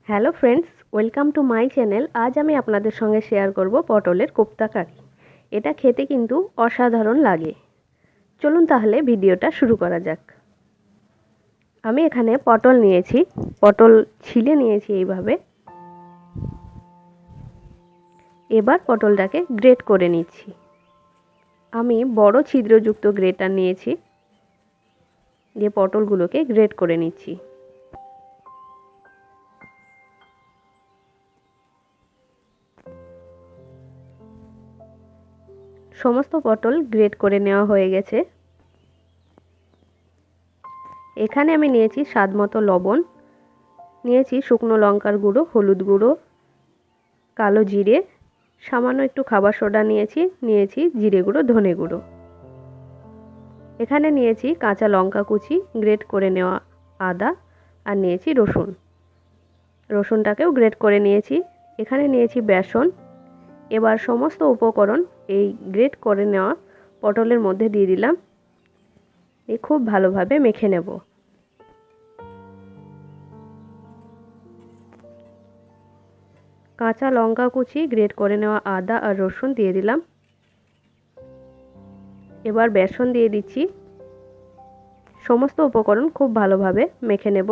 Hello friends, welcome to my channel. আজ আমি আপনাদের সঙ্গে শেয়ার করব পটলের কোপ্তা কারি। এটা খেতে কিন্তু অসাধারণ লাগে। চলুন তাহলে ভিডিওটা শুরু করা যাক। আমি এখানে পটল নিয়েছি, পটল ছিলে নিয়েছি এইভাবে। এবার পটলটাকে গ্রেট করে নিচ্ছি। আমি বড় ছিদ্রযুক্ত গ্রেটার নিয়েছি, দিয়ে পটলগুলোকে গ্রেট করে নিচ্ছি। সমস্ত পটল গ্রেট করে নেওয়া হয়ে গেছে। এখানে আমি নিয়েছি স্বাদমতো লবণ, নিয়েছি শুকনো লঙ্কার গুঁড়ো, হলুদ গুঁড়ো, কালো জিরে, সামান্য একটু খাবার সোডা নিয়েছি জিরে গুঁড়ো, ধনে গুঁড়ো। এখানে নিয়েছি কাঁচা লঙ্কা কুচি, গ্রেট করে নেওয়া আদা, আর নিয়েছি রসুনটাকেও গ্রেট করে নিয়েছি। এখানে নিয়েছি বেসন। এবার সমস্ত উপকরণ এই গ্রেট করে নেওয়া পটলের মধ্যে দিয়ে দিলাম। খুব ভালোভাবে মেখে নেব। কাঁচা লঙ্কা কুচি, গ্রেট করে নেওয়া আদা আর রসুন দিয়ে দিলাম। এবার বেসন দিয়ে দিচ্ছি। সমস্ত উপকরণ খুব ভালোভাবে মেখে নেব।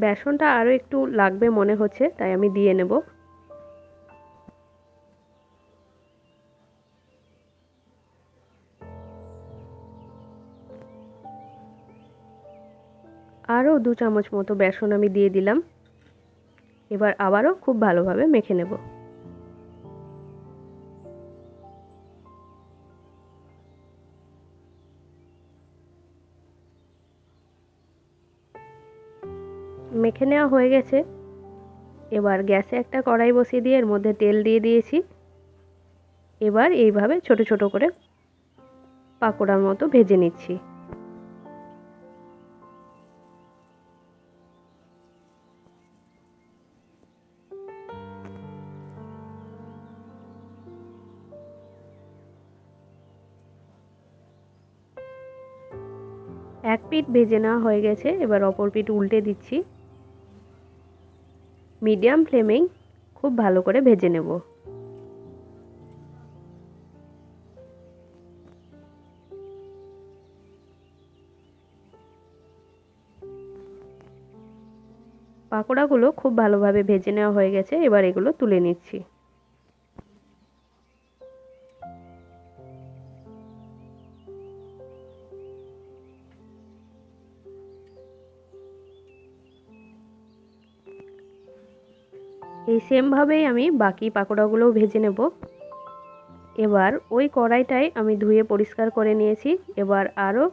বেসনটা আরও একটু লাগবে মনে হচ্ছে, তাই আমি দিয়ে নেব। আরও 2 চামচ মতো বেসন আমি দিয়ে দিলাম। এবার আবারও খুব ভালোভাবে মেখে নেব। মেখে নেওয়া হয়ে গেছে। এবার গ্যাসে একটা কড়াই বসিয়ে দিয়ে এর মধ্যে তেল দিয়ে দিয়েছি। এবার এইভাবে ছোট ছোট করে পাকোড়ার মতো ভেজে নিচ্ছি। এক পিঠ ভেজে নেওয়া হয়ে গেছে, এবার অপর পিঠ উল্টে দিচ্ছি। মিডিয়াম ফ্লেমেই খুব ভালো করে ভেজে নেব। পাকোড়াগুলো খুব ভালোভাবে ভেজে নেওয়া হয়ে গেছে, এবার এগুলো তুলে নিচ্ছি। এই সেমভাবেই আমি বাকি পাকোড়াগুলোও ভেজে নেব। এবার ওই কড়াইটাই আমি ধুয়ে পরিষ্কার করে নিয়েছি। এবার আরও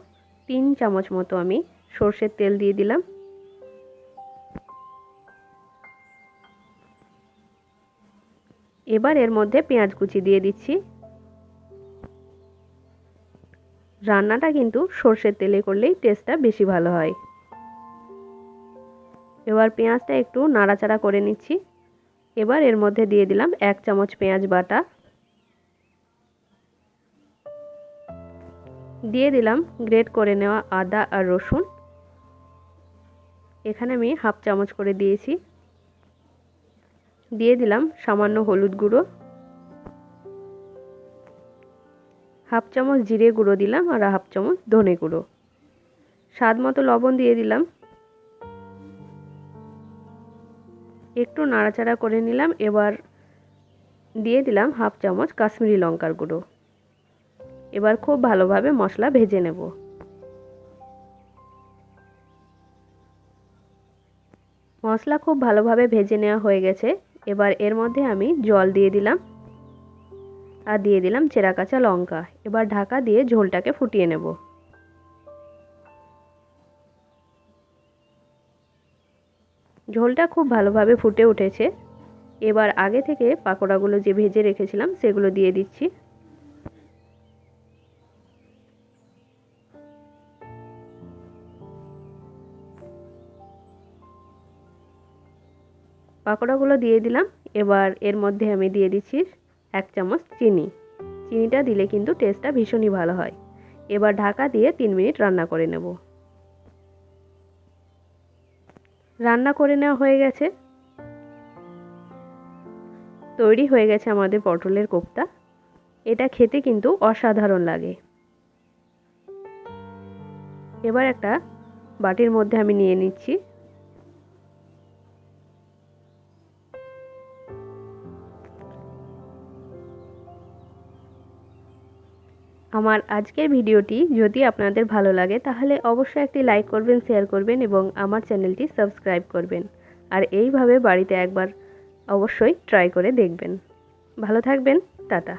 3 চামচ মতো আমি সর্ষের তেল দিয়ে দিলাম। এবার এর মধ্যে পেঁয়াজ কুচি দিয়ে দিচ্ছি। রান্নাটা কিন্তু সর্ষের তেলে করলেই টেস্টটা বেশি ভালো হয়। এবার পেঁয়াজটা একটু নাড়াচাড়া করে নিচ্ছি। এবার এর মধ্যে দিয়ে দিলাম 1 চামচ পেঁয়াজ বাটা, দিয়ে দিলাম গ্রেট করে নেওয়া আদা আর রসুন। এখানে আমি হাফ চামচ করে দিয়েছি। দিয়ে দিলাম সামান্য হলুদ গুঁড়ো, হাফ চামচ জিরে গুঁড়ো দিলাম, আর হাফ চামচ ধনে গুঁড়ো। স্বাদ মতো লবণ দিয়ে দিলাম। একটু নাড়াচাড়া করে নিলাম। এবার দিয়ে দিলাম হাফ চামচ কাশ্মীরি লঙ্কার গুঁড়ো। এবার খুব ভালোভাবে মশলা ভেজে নেব। মশলা খুব ভালোভাবে ভেজে নেওয়া হয়ে গেছে। এবার এর মধ্যে আমি জল দিয়ে দিলাম, আর দিয়ে দিলাম চেরা কাঁচা লঙ্কা। এবার ঢাকা দিয়ে ঝোলটাকে ফুটিয়ে নেব। ঝোলটা খুব ভালোভাবে ফুটে উঠেছে। এবার আগে থেকে পাকোড়াগুলো যে ভেজে রেখেছিলাম সেগুলো দিয়ে দিচ্ছি। পাকোড়াগুলো দিয়ে দিলাম। এবার এর মধ্যে আমি দিয়ে দিচ্ছি 1 চামচ চিনি। চিনিটা দিলে কিন্তু টেস্টটা ভীষণই ভালো হয়। এবার ঢাকা দিয়ে 3 মিনিট রান্না করে নেব। রান্না করে নেওয়া হয়ে গেছে। তৈরি হয়ে গেছে আমাদের পটলের কোফতা। এটা খেতে কিন্তু অসাধারণ লাগে। এবার একটা বাটির মধ্যে আমি নিয়ে নিচ্ছি। আমার আজকের ভিডিওটি যদি আপনাদের ভালো লাগে তাহলে অবশ্যই একটি লাইক করবেন, শেয়ার করবেন এবং আমার চ্যানেলটি সাবস্ক্রাইব করবেন। আর এইভাবে বাড়িতে একবার অবশ্যই ট্রাই করে দেখবেন। ভালো থাকবেন। টাটা।